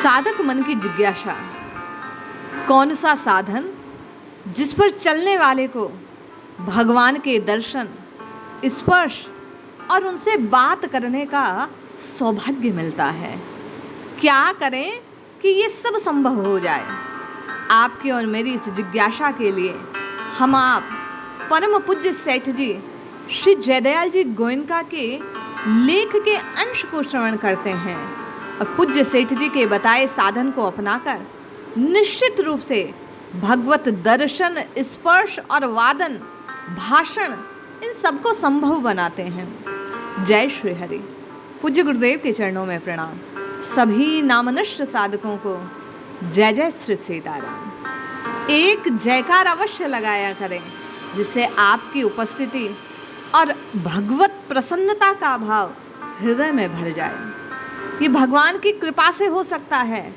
साधक मन की जिज्ञासा। कौन सा साधन जिस पर चलने वाले को भगवान के दर्शन, स्पर्श और उनसे बात करने का सौभाग्य मिलता है। क्या करें कि ये सब संभव हो जाए। आपकी और मेरी इस जिज्ञासा के लिए हम आप परम पूज्य सेठ जी श्री जयदयाल जी गोयनका के लेख के अंश को श्रवण करते हैं और पूज्य सेठ जी के बताए साधन को अपनाकर निश्चित रूप से भगवत दर्शन, स्पर्श और वादन, भाषण इन सबको संभव बनाते हैं। जय श्री हरि। पूज्य गुरुदेव के चरणों में प्रणाम। सभी नामनिष्ठ साधकों को जय जय श्री सीताराम। एक जयकार अवश्य लगाया करें जिससे आपकी उपस्थिति और भगवत प्रसन्नता का भाव हृदय में भर जाए। ये भगवान की कृपा से हो सकता है।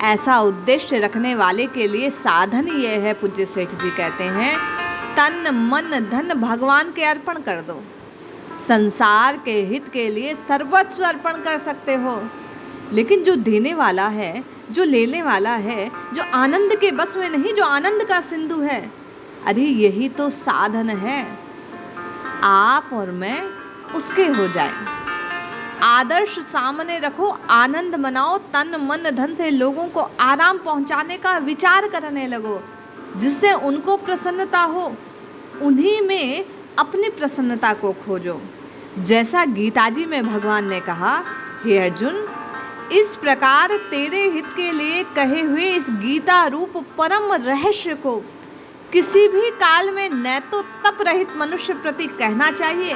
ऐसा उद्देश्य रखने वाले के लिए साधन ये है, पूज्य सेठ जी कहते हैं, तन मन धन भगवान के अर्पण कर दो। संसार के हित के लिए सर्वस्व अर्पण कर सकते हो, लेकिन जो देने वाला है, जो लेने वाला है, जो आनंद के बस में नहीं, जो आनंद का सिंधु है, अरे यही तो साधन है। आप और मैं उसके हो जाएं। आदर्श सामने रखो, आनंद मनाओ, तन मन धन से लोगों को आराम पहुंचाने का विचार करने लगो, जिससे उनको प्रसन्नता हो। उन्हीं में अपनी प्रसन्नता को खोजो। जैसा गीता जी में भगवान ने कहा, हे अर्जुन, इस प्रकार तेरे हित के लिए कहे हुए इस गीता रूप परम रहस्य को किसी भी काल में न तो तप रहित मनुष्य प्रति कहना चाहिए,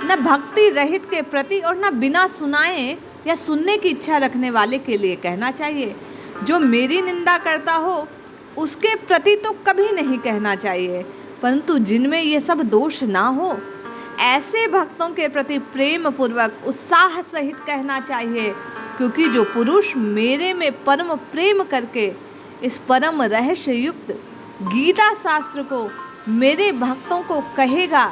न भक्ति रहित के प्रति, और न बिना सुनाए या सुनने की इच्छा रखने वाले के लिए कहना चाहिए। जो मेरी निंदा करता हो उसके प्रति तो कभी नहीं कहना चाहिए, परंतु जिनमें ये सब दोष ना हो ऐसे भक्तों के प्रति प्रेम पूर्वक उत्साह सहित कहना चाहिए, क्योंकि जो पुरुष मेरे में परम प्रेम करके इस परम रहस्य युक्त गीता शास्त्र को मेरे भक्तों को कहेगा,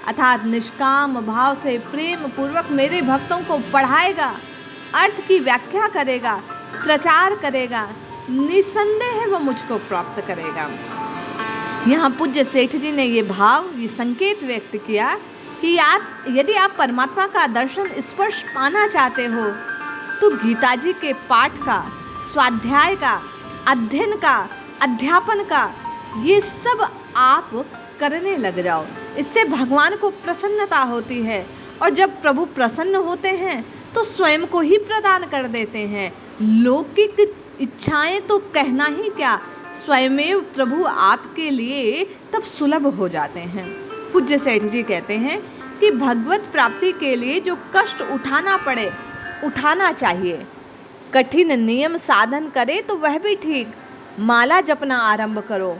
अर्थात निष्काम भाव से प्रेम पूर्वक मेरे भक्तों को पढ़ाएगा, अर्थ की व्याख्या करेगा, प्रचार करेगा, निसंदेह वो मुझको प्राप्त करेगा। यहाँ पूज्य सेठ जी ने ये भाव, ये संकेत व्यक्त किया कि यदि आप परमात्मा का दर्शन, स्पर्श पाना चाहते हो तो गीता जी के पाठ का, स्वाध्याय का, अध्ययन का, अध्यापन का, ये सब आप करने लग जाओ। इससे भगवान को प्रसन्नता होती है, और जब प्रभु प्रसन्न होते हैं तो स्वयं को ही प्रदान कर देते हैं। लौकिक इच्छाएं तो कहना ही क्या, स्वयं प्रभु आपके लिए तब सुलभ हो जाते हैं। पूज्य सेठ जी कहते हैं कि भगवत प्राप्ति के लिए जो कष्ट उठाना पड़े उठाना चाहिए। कठिन नियम साधन करे तो वह भी ठीक, माला जपना आरंभ करो,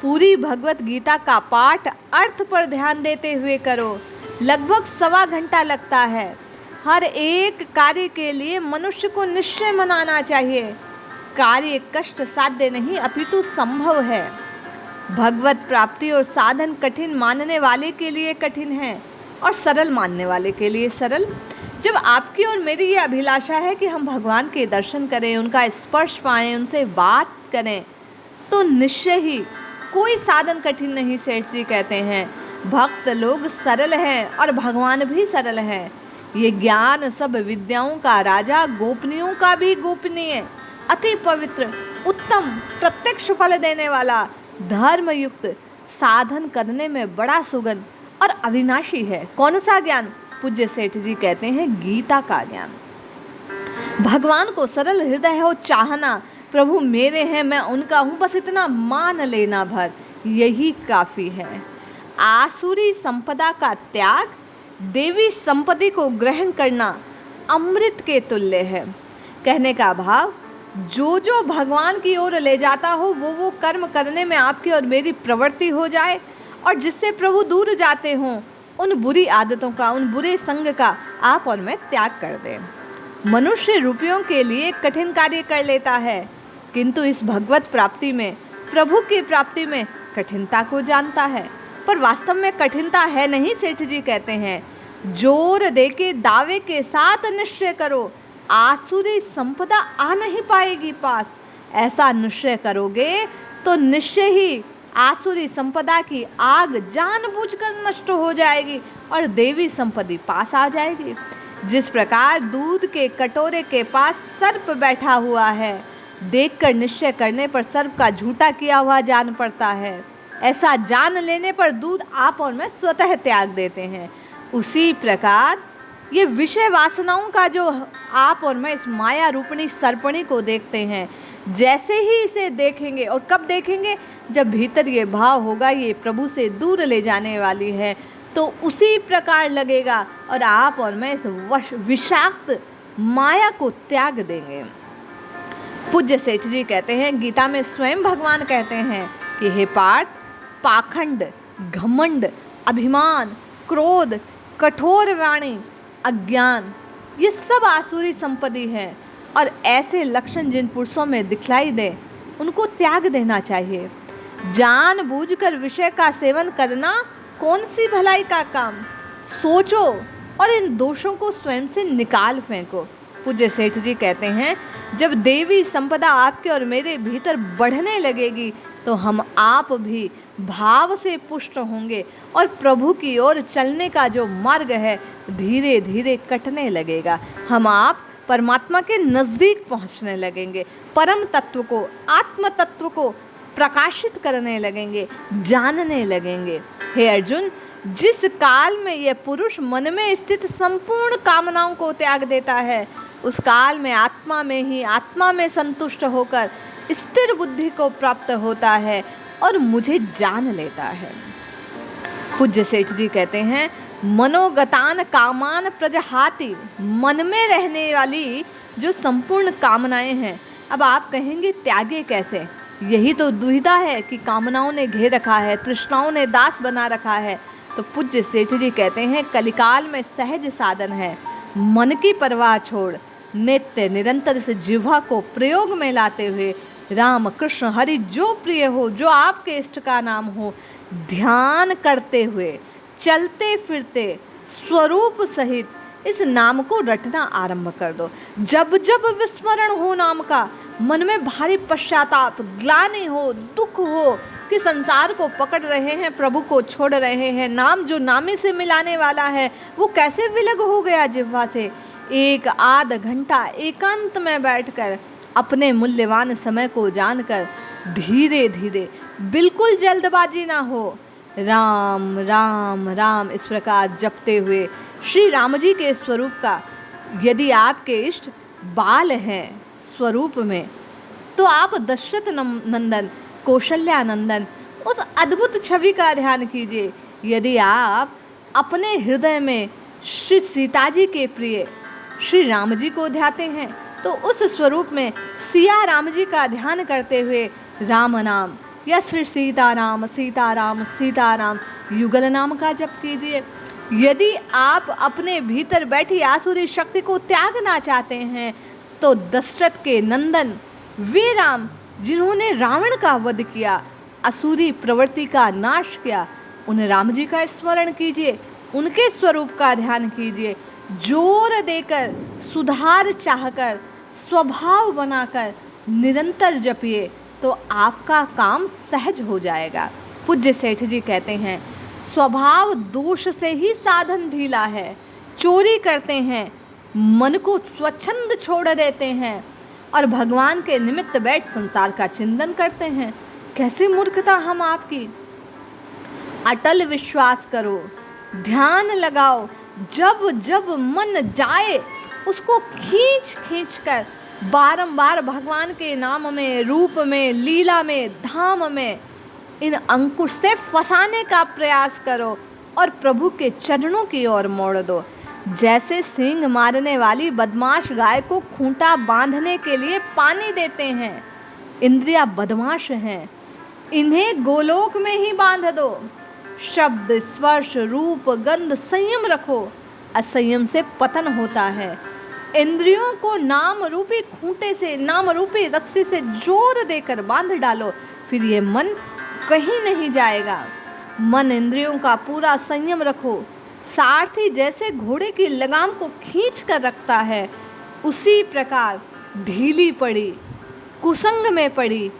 पूरी भगवत गीता का पाठ अर्थ पर ध्यान देते हुए करो। लगभग 1.25 घंटा लगता है। हर एक कार्य के लिए मनुष्य को निश्चय मनाना चाहिए। कार्य कष्ट साध्य नहीं अपितु संभव है। भगवत प्राप्ति और साधन कठिन मानने वाले के लिए कठिन है और सरल मानने वाले के लिए सरल। जब आपकी और मेरी ये अभिलाषा है कि हम भगवान के दर्शन करें, उनका स्पर्श पाएं, उनसे बात करें, तो निश्चय ही कोई साधन कठिन नहीं। सेठ जी कहते हैं, भक्त लोग सरल हैं और भगवान भी सरल हैं। ये ज्ञान सब विद्याओं का राजा, गोपनीयों का भी गोपनीय, अति पवित्र, उत्तम, प्रत्यक्ष फल देने वाला, धर्मयुक्त, साधन करने में बड़ा सुगंध और अविनाशी है। कौन सा ज्ञान? पूज्य सेठ जी कहते हैं, गीता का ज्ञान। भगवान को सरल हृदय हो चाहना, प्रभु मेरे हैं, मैं उनका हूँ, बस इतना मान लेना भर, यही काफ़ी है। आसुरी संपदा का त्याग, देवी संपत्ति को ग्रहण करना अमृत के तुल्य है। कहने का भाव, जो जो भगवान की ओर ले जाता हो वो कर्म करने में आपकी और मेरी प्रवृत्ति हो जाए, और जिससे प्रभु दूर जाते हों उन बुरी आदतों का, उन बुरे संग का आप और मैं त्याग कर दें। मनुष्य रुपयों के लिए कठिन कार्य कर लेता है, किंतु इस भगवत प्राप्ति में, प्रभु की प्राप्ति में कठिनता को जानता है। पर वास्तव में कठिनता है नहीं। सेठ जी कहते हैं, जोर देके दावे के साथ निश्चय करो, आसुरी संपदा आ नहीं पाएगी पास। ऐसा निश्चय करोगे तो निश्चय ही आसुरी संपदा की आग जानबूझकर नष्ट हो जाएगी और देवी संपत्ति पास आ जाएगी। जिस प्रकार दूध के कटोरे के पास सर्प बैठा हुआ है, देखकर निश्चय करने पर सर्प का झूठा किया हुआ जान पड़ता है, ऐसा जान लेने पर दूध आप और मैं स्वतः त्याग देते हैं। उसी प्रकार ये विषय वासनाओं का जो आप और मैं इस माया रूपणी सर्पणी को देखते हैं, जैसे ही इसे देखेंगे, और कब देखेंगे, जब भीतर ये भाव होगा ये प्रभु से दूर ले जाने वाली है, तो उसी प्रकार लगेगा और आप और मैं इस विषाक्त माया को त्याग देंगे। पूज्य सेठ जी कहते हैं, गीता में स्वयं भगवान कहते हैं कि हे पार्थ, पाखंड, घमंड, अभिमान, क्रोध, कठोर वाणी, अज्ञान, ये सब आसुरी संपत्ति है और ऐसे लक्षण जिन पुरुषों में दिखलाई दे उनको त्याग देना चाहिए। जानबूझकर विषय का सेवन करना कौन सी भलाई का काम। सोचो और इन दोषों को स्वयं से निकाल फेंको। पूज्य सेठ जी कहते हैं, जब देवी संपदा आपके और मेरे भीतर बढ़ने लगेगी तो हम आप भी भाव से पुष्ट होंगे और प्रभु की ओर चलने का जो मार्ग है धीरे धीरे कटने लगेगा। हम आप परमात्मा के नज़दीक पहुंचने लगेंगे, परम तत्व को, आत्म तत्व को प्रकाशित करने लगेंगे, जानने लगेंगे। हे अर्जुन, जिस काल में यह पुरुष मन में स्थित संपूर्ण कामनाओं को त्याग देता है, उस काल में आत्मा में संतुष्ट होकर स्थिर बुद्धि को प्राप्त होता है और मुझे जान लेता है। पूज्य सेठ जी कहते हैं, मनोगतान कामान प्रजहाति, मन में रहने वाली जो संपूर्ण कामनाएं हैं। अब आप कहेंगे त्यागे कैसे? यही तो दुविधा है कि कामनाओं ने घेर रखा है, तृष्णाओं ने दास बना रखा है। तो पूज्य सेठ जी कहते हैं, कलिकाल में सहज साधन है, मन की परवाह छोड़ नित्य निरंतर से जिह्वा को प्रयोग में लाते हुए राम कृष्ण हरि जो प्रिय हो, जो आपके इष्ट का नाम हो, ध्यान करते हुए चलते फिरते स्वरूप सहित इस नाम को रटना आरंभ कर दो। जब जब विस्मरण हो नाम का, मन में भारी पश्चाताप, ग्लानि हो, दुख हो कि संसार को पकड़ रहे हैं, प्रभु को छोड़ रहे हैं, नाम जो नामी से मिलाने वाला है वो कैसे विलग हो गया जिह्वा से। एक आध घंटा एकांत में बैठकर अपने मूल्यवान समय को जानकर धीरे धीरे, बिल्कुल जल्दबाजी ना हो, राम राम राम इस प्रकार जपते हुए श्री राम जी के स्वरूप का, यदि आपके इष्ट बाल हैं स्वरूप में, तो आप दशरथ नंदन, कौशल्या नंदन उस अद्भुत छवि का ध्यान कीजिए। यदि आप अपने हृदय में श्री सीता जी के प्रिय श्री राम जी को ध्याते हैं, तो उस स्वरूप में सिया राम जी का ध्यान करते हुए राम नाम या श्री सीताराम सीताराम सीताराम युगल नाम का जप कीजिए। यदि आप अपने भीतर बैठी आसुरी शक्ति को त्यागना चाहते हैं, तो दशरथ के नंदन वे राम जिन्होंने रावण का वध किया, असुरी प्रवृत्ति का नाश किया, उन राम जी का स्मरण कीजिए, उनके स्वरूप का ध्यान कीजिए। जोर देकर, सुधार चाहकर, स्वभाव बनाकर निरंतर जपिए तो आपका काम सहज हो जाएगा। पूज्य सेठ जी कहते हैं, स्वभाव दोष से ही साधन ढीला है। चोरी करते हैं, मन को स्वच्छंद छोड़ देते हैं और भगवान के निमित्त बैठ संसार का चिंतन करते हैं। कैसी मूर्खता हम आपकी। अटल विश्वास करो, ध्यान लगाओ, जब जब मन जाए उसको खींच खींच कर बारंबार भगवान के नाम में, रूप में, लीला में, धाम में इन अंकुश से फंसाने का प्रयास करो और प्रभु के चरणों की ओर मोड़ दो। जैसे सींग मारने वाली बदमाश गाय को खूंटा बांधने के लिए पानी देते हैं, इंद्रियां बदमाश हैं, इन्हें गोलोक में ही बांध दो। शब्द, स्पर्श, रूप, गंध संयम रखो, असंयम से पतन होता है। इंद्रियों को नाम रूपी खूंटे से, नाम रूपी रस्सी से जोर देकर बांध डालो, फिर ये मन कहीं नहीं जाएगा। मन इंद्रियों का पूरा संयम रखो। सारथी जैसे घोड़े की लगाम को खींच कर रखता है, उसी प्रकार ढीली पड़ी, कुसंग में पड़ी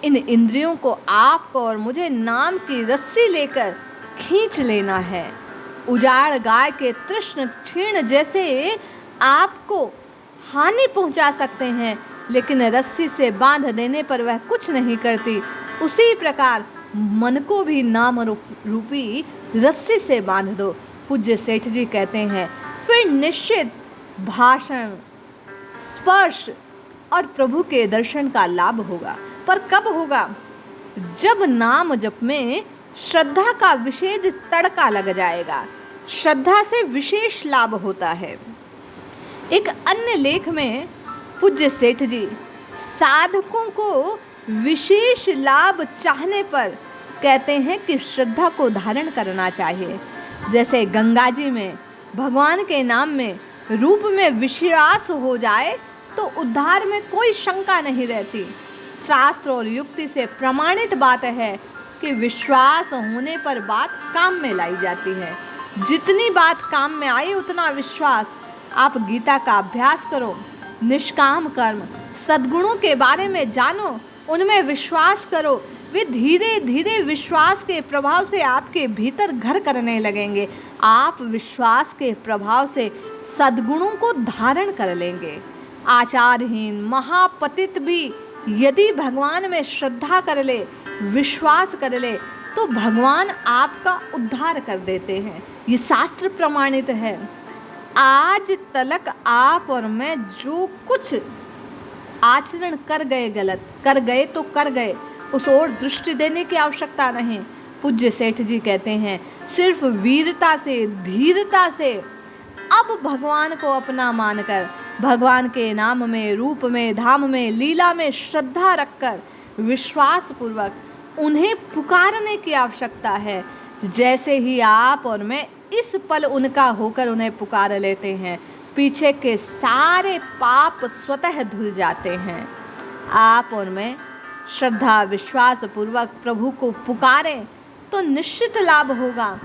इन इंद्रियों को आपको और मुझे नाम की रस्सी लेकर खींच लेना है। उजाड़ गाय के तृष्ण क्षीण जैसे आपको हानि पहुंचा सकते हैं, लेकिन रस्सी से बांध देने पर वह कुछ नहीं करती। उसी प्रकार मन को भी नाम रूपी रस्सी से बांध दो। पूज्य सेठ जी कहते हैं, फिर निश्चित भाषण, स्पर्श और प्रभु के दर्शन का लाभ होगा। पर कब होगा? जब नाम जप में श्रद्धा का विशेष तड़का लग जाएगा। श्रद्धा से विशेष लाभ होता है। एक अन्य लेख में पूज्य सेठ जी साधकों को विशेष लाभ चाहने पर कहते हैं कि श्रद्धा को धारण करना चाहिए। जैसे गंगा जी में भगवान के नाम में रूप में विश्वास हो जाए तो उद्धार में कोई शंका नहीं रहती। शास्त्र और युक्ति से प्रमाणित बात है कि विश्वास होने पर बात काम में लाई जाती है। जितनी बात काम में आई उतना विश्वास। आप गीता का अभ्यास करो, निष्काम कर्म, सद्गुणों के बारे में जानो, उनमें विश्वास करो। वे धीरे धीरे विश्वास के प्रभाव से आपके भीतर घर करने लगेंगे। आप विश्वास के प्रभाव से सद्गुणों को धारण कर लेंगे। आचारहीन महापतित भी यदि भगवान में श्रद्धा कर ले, विश्वास कर ले, तो भगवान आपका उद्धार कर देते हैं। ये शास्त्र प्रमाणित है। आज तलक आप और मैं जो कुछ आचरण कर गए, गलत कर गए तो कर गए, उस ओर दृष्टि देने की आवश्यकता नहीं। पूज्य सेठ जी कहते हैं, सिर्फ वीरता से, धीरता से अब भगवान को अपना मानकर, भगवान के नाम में, रूप में, धाम में, लीला में श्रद्धा रखकर विश्वास पूर्वक उन्हें पुकारने की आवश्यकता है। जैसे ही आप और मैं इस पल उनका होकर उन्हें पुकार लेते हैं, पीछे के सारे पाप स्वतः धुल जाते हैं। आप और मैं श्रद्धा विश्वास पूर्वक प्रभु को पुकारें तो निश्चित लाभ होगा।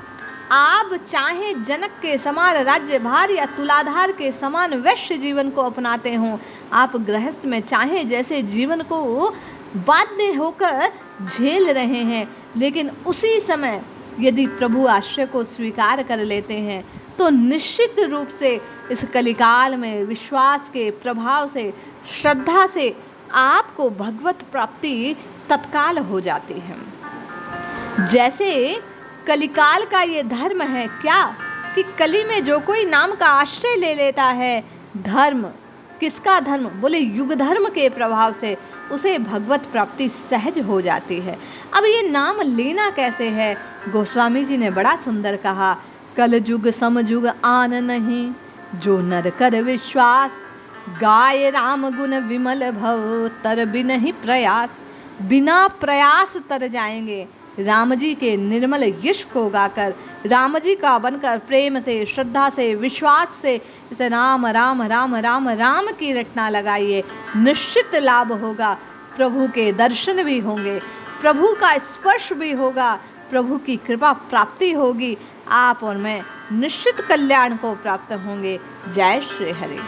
आप चाहे जनक के समान राज्यभार या तुलाधार के समान वैश्य जीवन को अपनाते हों, आप गृहस्थ में चाहे जैसे जीवन को बाध्य होकर झेल रहे हैं, लेकिन उसी समय यदि प्रभु आश्रय को स्वीकार कर लेते हैं तो निश्चित रूप से इस कलिकाल में विश्वास के प्रभाव से, श्रद्धा से आपको भगवत प्राप्ति तत्काल हो जाती है। जैसे कलिकाल का ये धर्म है क्या कि कली में जो कोई नाम का आश्रय ले लेता है, धर्म किसका धर्म? बोले युग धर्म के प्रभाव से उसे भगवत प्राप्ति सहज हो जाती है। अब ये नाम लेना कैसे है? गोस्वामी जी ने बड़ा सुंदर कहा, कल युग समयुग आन नहीं, जो नर कर विश्वास, गाय राम गुण विमल भव, तर बिन ही प्रयास। बिना प्रयास तर जाएंगे राम जी के निर्मल यश को गाकर, राम जी का बनकर प्रेम से, श्रद्धा से, विश्वास से इसे राम राम राम राम राम की रटना लगाइए। निश्चित लाभ होगा। प्रभु के दर्शन भी होंगे, प्रभु का स्पर्श भी होगा, प्रभु की कृपा प्राप्ति होगी। आप और मैं निश्चित कल्याण को प्राप्त होंगे। जय श्री हरि।